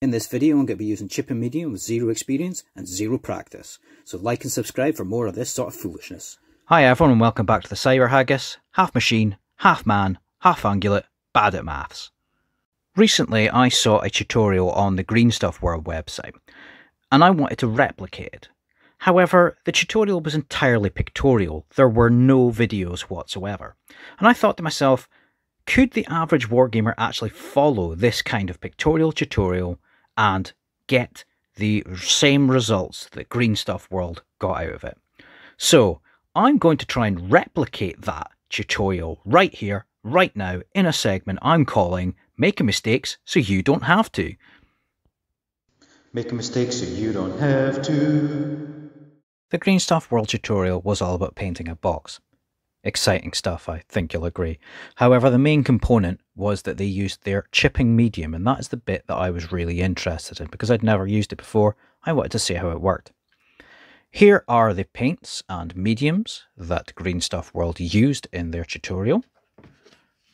In this video, I'm going to be using chipping medium with zero experience and zero practice. So like and subscribe for more of this sort of foolishness. Hi everyone and welcome back to the Cyber Haggis. Half machine, half man, half ungulate, bad at maths. Recently I saw a tutorial on the Green Stuff World website and I wanted to replicate it. However, the tutorial was entirely pictorial. There were no videos whatsoever. And I thought to myself, could the average wargamer actually follow this kind of pictorial tutorial and get the same results that Green Stuff World got out of it? So I'm going to try and replicate that tutorial right here, right now, in a segment I'm calling Making Mistakes So You Don't Have To. Making mistakes so you don't have to. The Green Stuff World tutorial was all about painting a box. Exciting stuff, I think you'll agree. However, the main component was that they used their chipping medium, and that is the bit that I was really interested in because I'd never used it before. I wanted to see how it worked. Here are the paints and mediums that Green Stuff World used in their tutorial.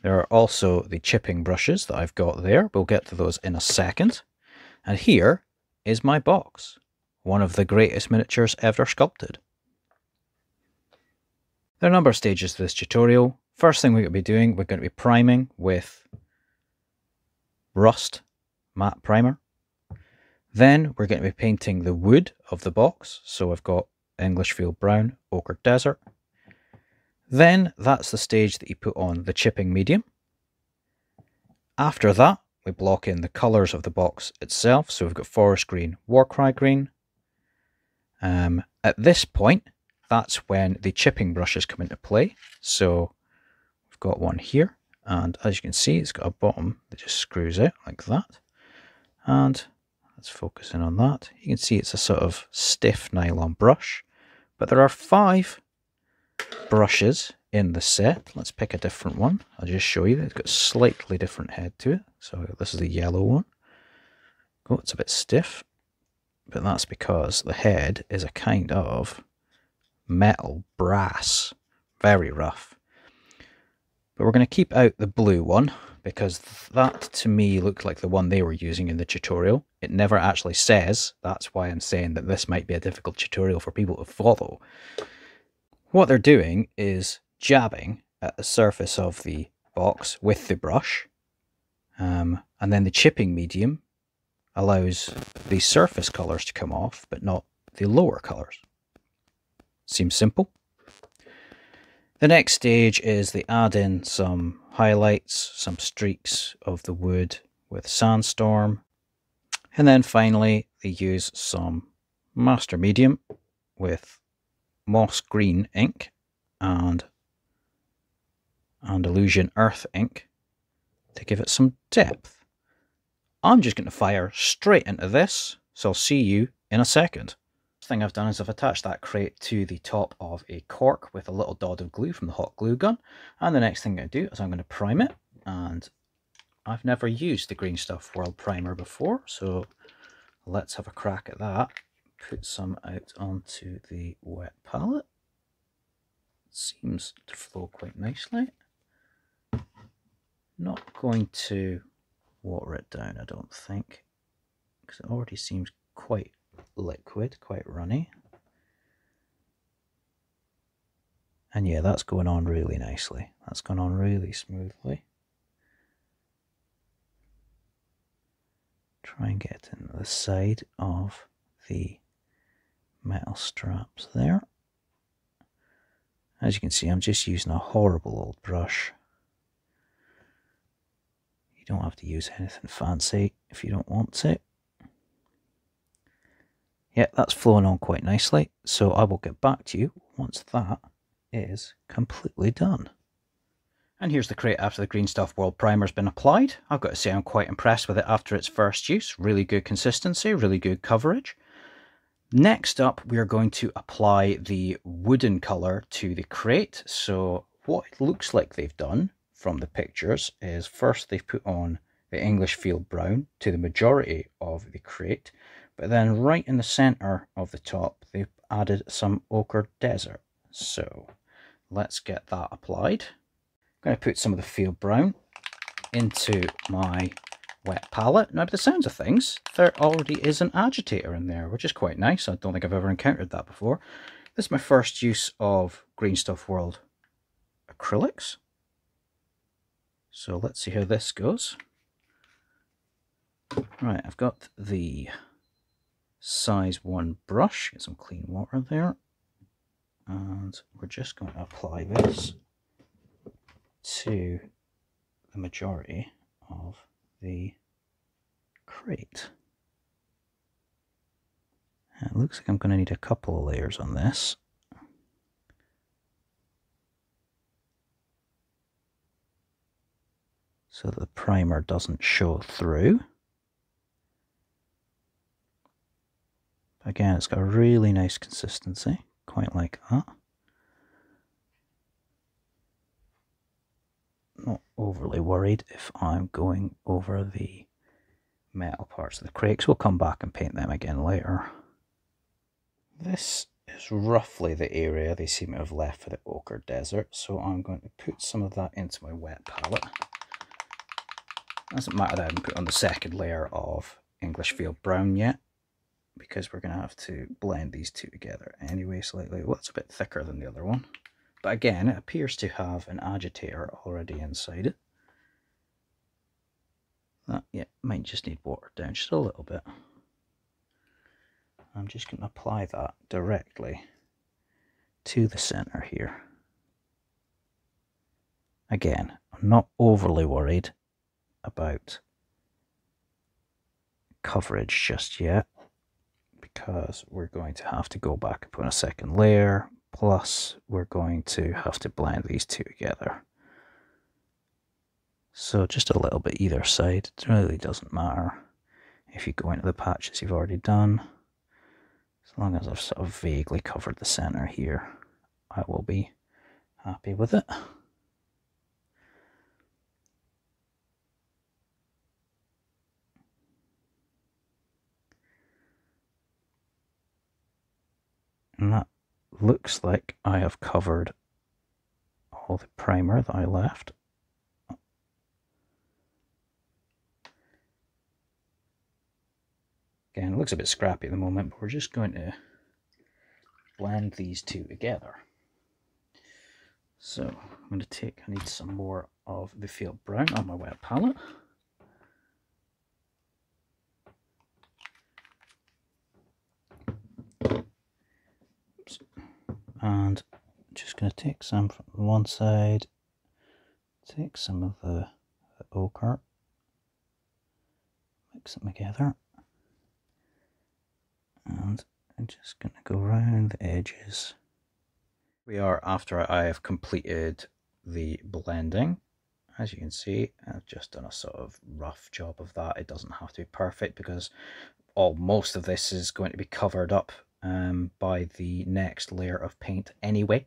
There are also the chipping brushes that I've got there. We'll get to those in a second. And here is my box, one of the greatest miniatures ever sculpted. There are a number of stages to this tutorial. First thing we're going to be doing, we're going to be priming with Rust matte primer. Then we're going to be painting the wood of the box. So I've got English Field Brown, Ochre Desert. Then that's the stage that you put on the chipping medium. After that, we block in the colours of the box itself. So we've got Forest Green, Warcry Green. At this point, that's when the chipping brushes come into play. So we've got one here, and as you can see, it's got a bottom that just screws out like that. And let's focus in on that. You can see it's a sort of stiff nylon brush, but there are 5 brushes in the set. Let's pick a different one. I'll just show you that it's got a slightly different head to it. So this is the yellow one. Oh, it's a bit stiff, but that's because the head is a kind of metal brass, very rough. But we're going to keep out the blue one because that to me looked like the one they were using in the tutorial. It never actually says. That's why I'm saying that this might be a difficult tutorial for people to follow. What they're doing is jabbing at the surface of the box with the brush, and then the chipping medium allows the surface colours to come off but not the lower colours. Seems simple. The next stage is they add in some highlights, some streaks of the wood with Sandstorm. And then finally they use some master medium with moss green ink and Andalusian earth ink to give it some depth. I'm just going to fire straight into this, so I'll see you in a second. Thing I've done is I've attached that crate to the top of a cork with a little dot of glue from the hot glue gun, and the next thing I'm going to do is I'm going to prime it. And I've never used the Green Stuff World primer before, so let's have a crack at that. Put some out onto the wet palette. Seems to flow quite nicely. Not going to water it down, I don't think, because it already seems quite liquid, quite runny. And yeah, that's going on really nicely. That's going on really smoothly. Try and get into the side of the metal straps there. As you can see, I'm just using a horrible old brush. You don't have to use anything fancy if you don't want to. Yeah, that's flowing on quite nicely, so I will get back to you once that is completely done. And here's the crate after the Green Stuff World primer's been applied. I've got to say I'm quite impressed with it after its first use. Really good consistency, really good coverage. Next up, we are going to apply the wooden colour to the crate. So what it looks like they've done from the pictures is first they've put on the English Field Brown to the majority of the crate. But then right in the centre of the top, they've added some Ochre Desert. So let's get that applied. I'm going to put some of the Field Brown into my wet palette. Now, by the sounds of things, there already is an agitator in there, which is quite nice. I don't think I've ever encountered that before. This is my first use of Green Stuff World acrylics. So let's see how this goes. Right, I've got the size 1 brush, get some clean water there, and we're just going to apply this to the majority of the crate. It looks like I'm going to need a couple of layers on this. So that the primer doesn't show through. Again, it's got a really nice consistency, quite like that. Not overly worried if I'm going over the metal parts of the crate, so we'll come back and paint them again later. This is roughly the area they seem to have left for the ochre desert, so I'm going to put some of that into my wet palette. Doesn't matter that I haven't put on the second layer of English Field Brown yet, because we're going to have to blend these two together anyway slightly. Well, it's a bit thicker than the other one. But again, it appears to have an agitator already inside it. That, yeah, might just need watered down just a little bit. I'm just going to apply that directly to the center here. Again, I'm not overly worried about coverage just yet, because we're going to have to go back and put on a second layer, plus we're going to have to blend these two together. So just a little bit either side. It really doesn't matter if you go into the patches you've already done. As long as I've sort of vaguely covered the center here, I will be happy with it. And that looks like I have covered all the primer that I left. Again, it looks a bit scrappy at the moment, but we're just going to blend these two together. So I'm going to I need some more of the Field Brown on my wet palette. And I'm just going to take some from one side, take some of the ochre, mix them together, and I'm just going to go around the edges. We are after I have completed the blending. As you can see, I've just done a sort of rough job of that. It doesn't have to be perfect because most of this is going to be covered up by the next layer of paint anyway.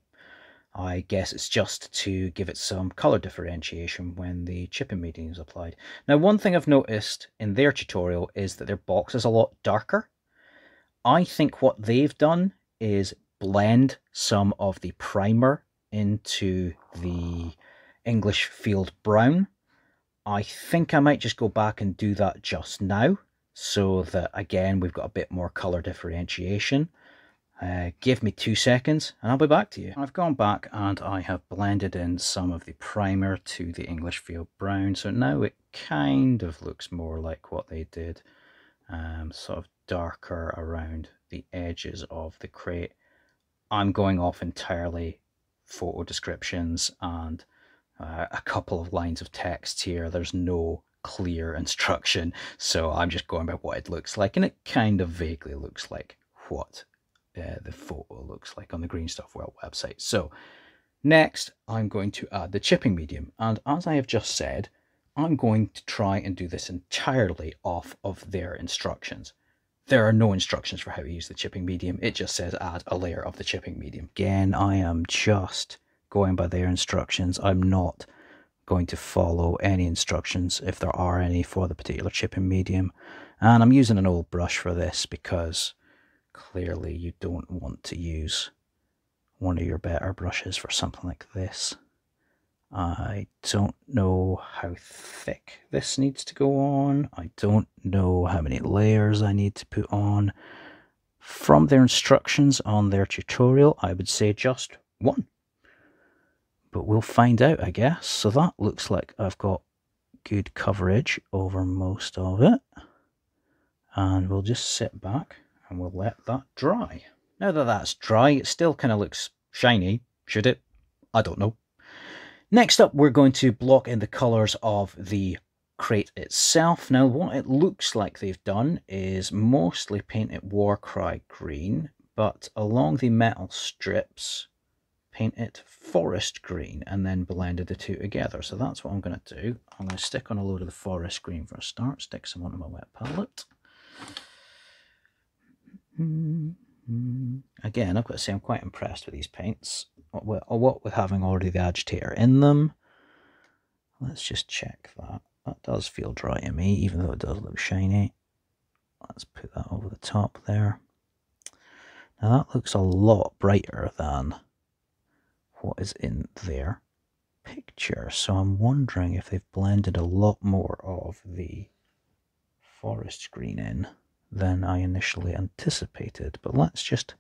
I guess it's just to give it some color differentiation when the chipping medium is applied. Now, one thing I've noticed in their tutorial is that their box is a lot darker. I think what they've done is blend some of the primer into the English Field Brown. I think I might just go back and do that just now, so that again we've got a bit more color differentiation. Give me 2 seconds and I'll be back to you. I've gone back and I have blended in some of the primer to the English Field Brown, so now it kind of looks more like what they did, sort of darker around the edges of the crate. I'm going off entirely photo descriptions and a couple of lines of text here. There's no clear instruction, so I'm just going by what it looks like, and it kind of vaguely looks like what the photo looks like on the Green Stuff World website. So next I'm going to add the chipping medium, and as I have just said, I'm going to try and do this entirely off of their instructions. There are no instructions for how to use the chipping medium. It just says add a layer of the chipping medium. Again, I am just going by their instructions. I'm not going to follow any instructions, if there are any, for the particular chipping medium. And I'm using an old brush for this because clearly you don't want to use one of your better brushes for something like this. I don't know how thick this needs to go on. I don't know how many layers I need to put on. From their instructions on their tutorial, I would say just one. But we'll find out, I guess. So that looks like I've got good coverage over most of it. And we'll just sit back and we'll let that dry. Now that that's dry, it still kind of looks shiny. Should it? I don't know. Next up, we're going to block in the colours of the crate itself. Now, what it looks like they've done is mostly paint it Warcry green, but along the metal strips, paint it forest green, and then blended the two together. So that's what I'm going to do. I'm going to stick on a load of the forest green for a start, stick some onto my wet palette. Again, I've got to say I'm quite impressed with these paints. What with having already the agitator in them. Let's just check that. That does feel dry to me, even though it does look shiny. Let's put that over the top there. Now that looks a lot brighter than what is in their picture. So I'm wondering if they've blended a lot more of the forest green in than I initially anticipated. But let's just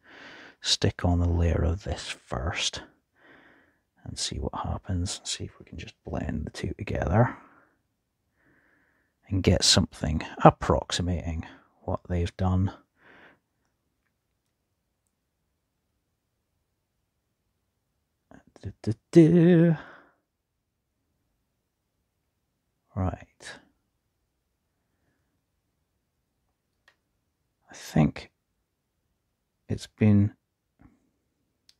stick on a layer of this first and see what happens. See if we can just blend the two together and get something approximating what they've done. Right. I think it's been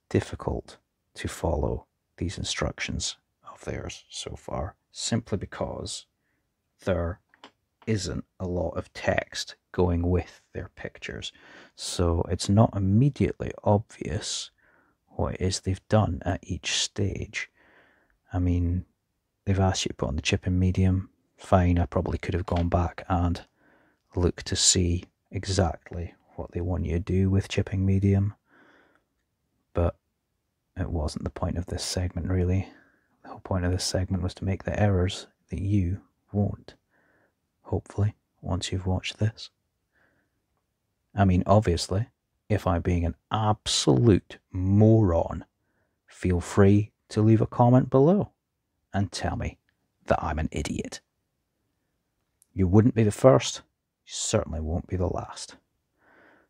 difficult to follow these instructions of theirs so far, simply because there isn't a lot of text going with their pictures. So it's not immediately obvious what it is they've done at each stage. I mean, they've asked you to put on the chipping medium. Fine, I probably could have gone back and looked to see exactly what they want you to do with chipping medium. But it wasn't the point of this segment, really. The whole point of this segment was to make the errors that you won't, hopefully, once you've watched this. I mean, obviously, if I'm being an absolute moron, feel free to leave a comment below and tell me that I'm an idiot. You wouldn't be the first, you certainly won't be the last.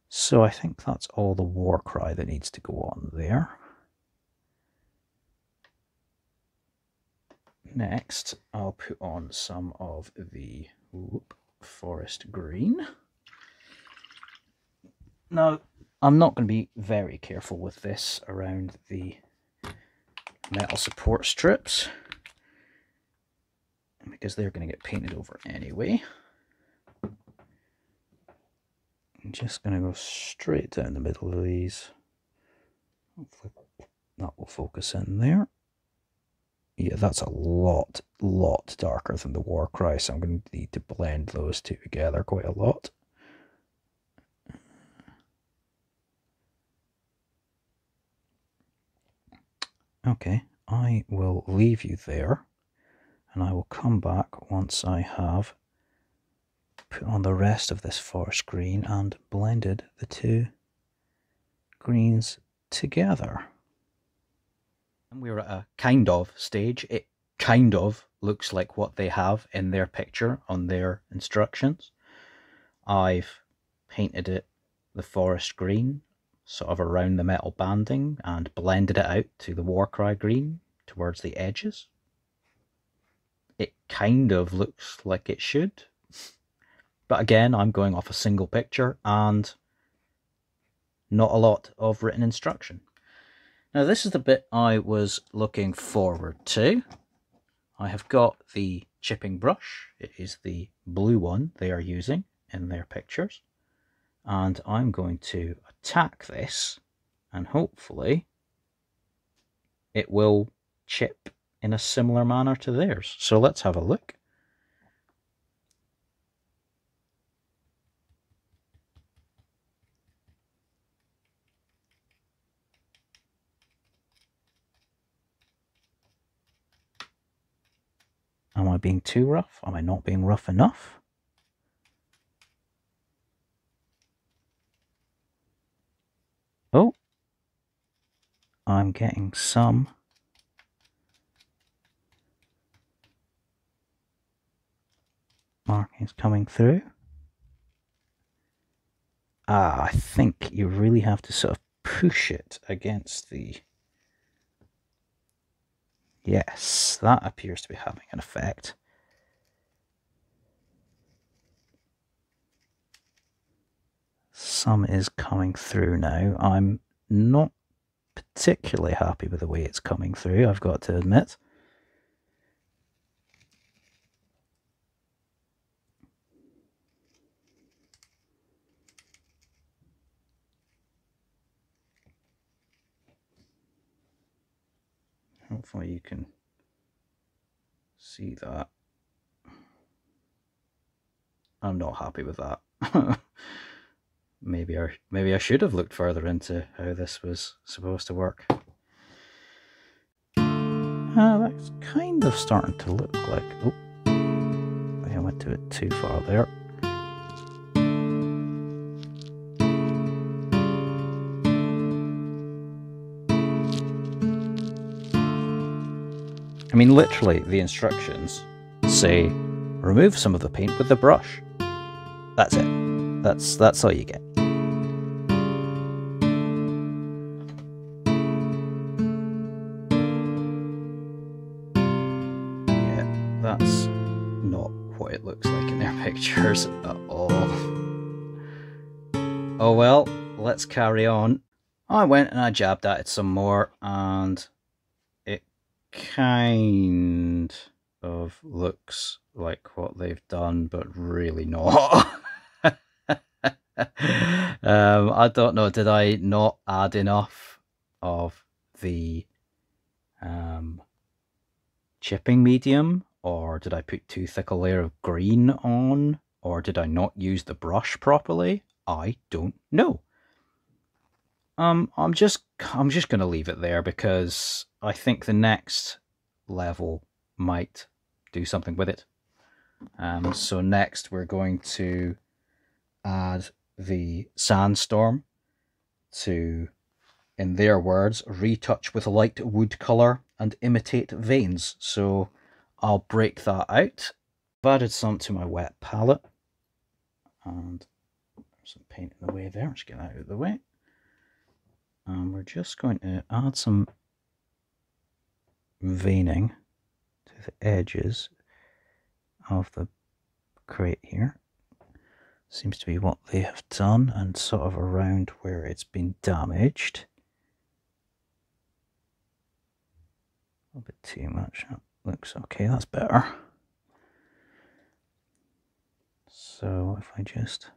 So I think that's all the Warcry that needs to go on there. Next, I'll put on some of the forest green. Now, I'm not going to be very careful with this around the metal support strips, because they're going to get painted over anyway. I'm just going to go straight down the middle of these. Hopefully that will focus in there. Yeah, that's a lot darker than the Warcry, so I'm going to need to blend those two together quite a lot. Okay, I will leave you there, and I will come back once I have put on the rest of this forest green and blended the two greens together. And we're at a kind of stage. It kind of looks like what they have in their picture on their instructions. I've painted it the forest green, sort of around the metal banding, and blended it out to the Warcry green towards the edges. It kind of looks like it should. But again, I'm going off a single picture and not a lot of written instruction. Now this is the bit I was looking forward to. I have got the chipping brush. It is the blue one they are using in their pictures. And I'm going to attack this, and hopefully it will chip in a similar manner to theirs. So let's have a look. I being too rough? Am I not being rough enough? Oh, I'm getting some markings coming through. I think you really have to sort of push it against the... Yes, that appears to be having an effect. Some is coming through now. I'm not particularly happy with the way it's coming through, I've got to admit. Hopefully you can see that. I'm not happy with that. Maybe I should have looked further into how this was supposed to work. That's kind of starting to look like... Oh, I went to it too far there. I mean, literally, the instructions say, remove some of the paint with the brush. That's it. That's all you get. Yeah, that's not what it looks like in their pictures at all. Oh well, let's carry on. I went and I jabbed at it some more, and it kind of looks like what they've done, but really not. I don't know, did I not add enough of the chipping medium, or did I put too thick a layer of green on, or did I not use the brush properly? I don't know. I'm just gonna leave it there because I think the next level might do something with it. So next we're going to add the sandstorm to, in their words, retouch with light wood colour and imitate veins. So I'll break that out. I've added some to my wet palette, and there's some paint in the way there. Just get that out of the way. And we're just going to add some veining to the edges of the crate here. Seems to be what they have done, and sort of around where it's been damaged. A little bit too much. That looks okay, that's better. So if I just...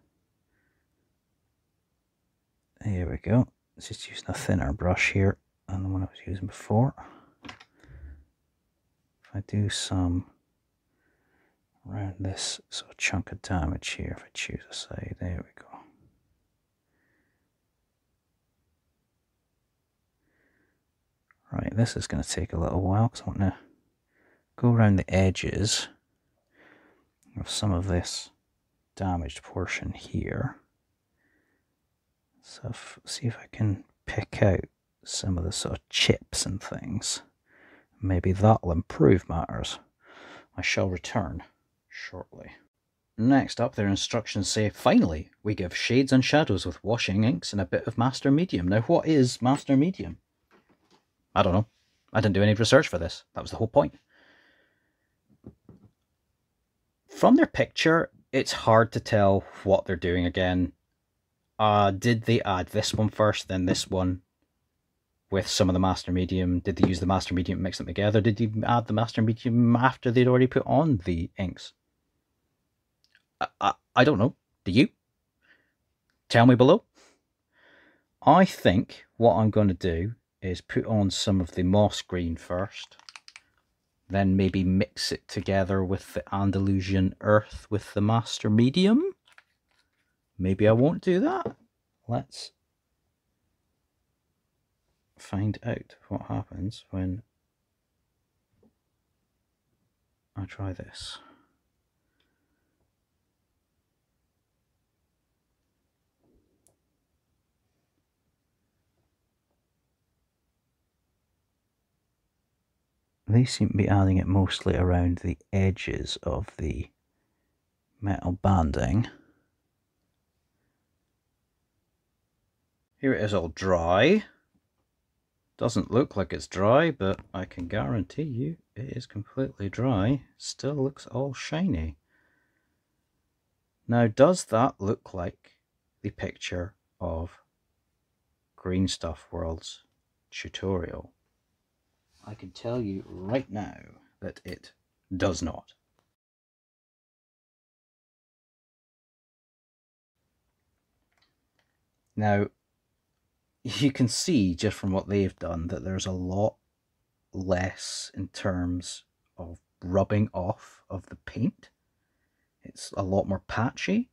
There we go. Let's just use a thinner brush here than the one I was using before. If I do some around this sort of chunk of damage here, if I choose a side, there we go. Right, this is going to take a little while because I want to go around the edges of some of this damaged portion here. So see if I can pick out some of the sort of chips and things. Maybe that'll improve matters. I shall return shortly. Next up, their instructions say, finally, we give shades and shadows with washing inks and a bit of master medium. Now, what is master medium? I don't know. I didn't do any research for this. That was the whole point. From their picture, it's hard to tell what they're doing again. Did they add this one first, then this one with some of the master medium? Did they use the master medium and mix them together? Did they add the master medium after they'd already put on the inks? I don't know. Do you? Tell me below. I think what I'm going to do is put on some of the moss green first, then maybe mix it together with the Andalusian earth with the master medium. Maybe I won't do that. Let's find out what happens when I try this. They seem to be adding it mostly around the edges of the metal banding. Here it is all dry. Doesn't look like it's dry, but I can guarantee you it is completely dry. Still looks all shiny. Now, does that look like the picture of Green Stuff World's tutorial? I can tell you right now that it does not. Now, you can see just from what they've done that there's a lot less in terms of rubbing off of the paint. It's a lot more patchy.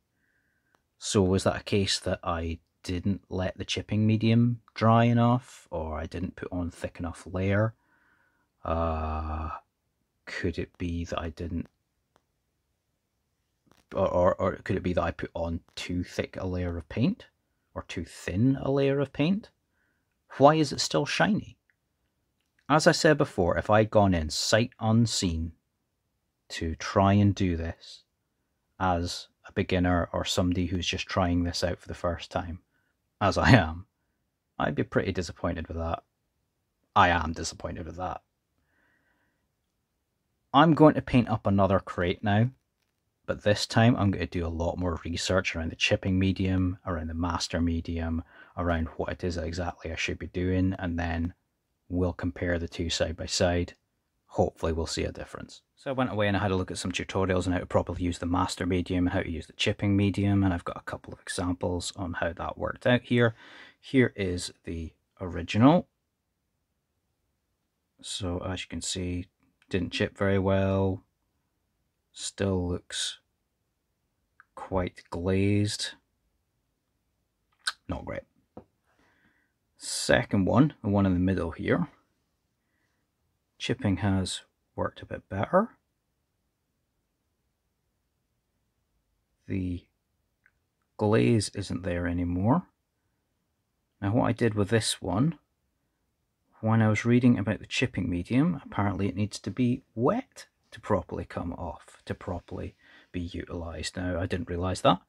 So was that a case that I didn't let the chipping medium dry enough, or I didn't put on thick enough layer? Could it be that I didn't, or could it be that I put on too thick a layer of paint, or too thin a layer of paint? Why is it still shiny? As I said before, if I'd gone in sight unseen to try and do this as a beginner or somebody who's just trying this out for the first time, as I am, I'd be pretty disappointed with that. I am disappointed with that. I'm going to paint up another crate now, but this time I'm going to do a lot more research around the chipping medium, around the master medium, around what it is exactly I should be doing, and then we'll compare the two side by side. Hopefully we'll see a difference. So I went away and I had a look at some tutorials on how to properly use the master medium, how to use the chipping medium, and I've got a couple of examples on how that worked out here. Here is the original. So as you can see, didn't chip very well, still looks quite glazed, not great. Second one, the one in the middle here, chipping has worked a bit better. The glaze isn't there anymore. Now what I did with this one, when I was reading about the chipping medium, apparently it needs to be wet to properly come off, to properly be utilized. Now, I didn't realize that.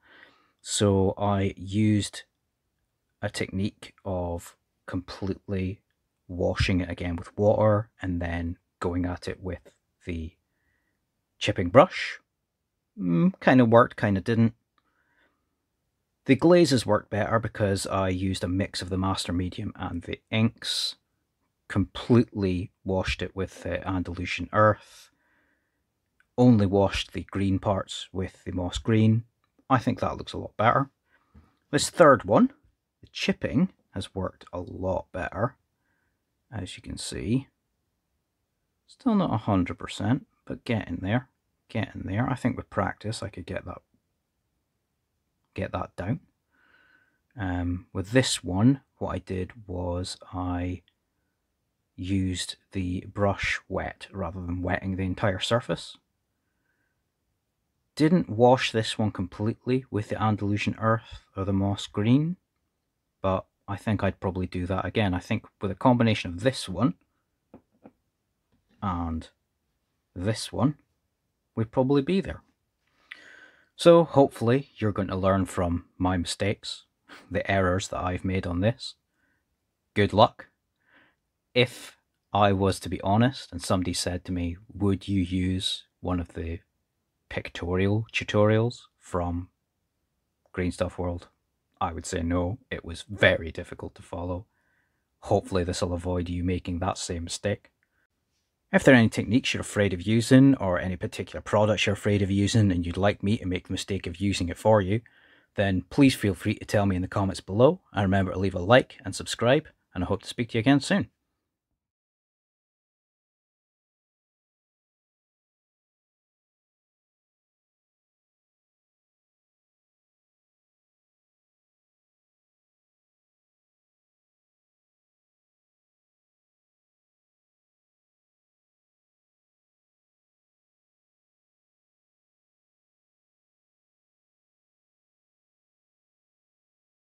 So I used a technique of completely washing it again with water and then going at it with the chipping brush. Kind of worked, kind of didn't. The glazes worked better because I used a mix of the master medium and the inks. Completely washed it with the Andalusian earth. Only washed the green parts with the moss green. I think that looks a lot better. This third one, the chipping, has worked a lot better. As you can see. Still not 100%, but getting there. Getting there. I think with practice I could get that down. With this one, what I did was I used the brush wet rather than wetting the entire surface. Didn't wash this one completely with the Andalusian earth or the moss green, but I think I'd probably do that again. I think with a combination of this one and this one, we'd probably be there. So hopefully you're going to learn from my mistakes, the errors that I've made on this. Good luck. If I was to be honest and somebody said to me, would you use one of the pictorial tutorials from Green Stuff World, I would say no. It was very difficult to follow. Hopefully this will avoid you making that same mistake. If there are any techniques you're afraid of using, or any particular products you're afraid of using and you'd like me to make the mistake of using it for you, then please feel free to tell me in the comments below, and remember to leave a like and subscribe, and I hope to speak to you again soon.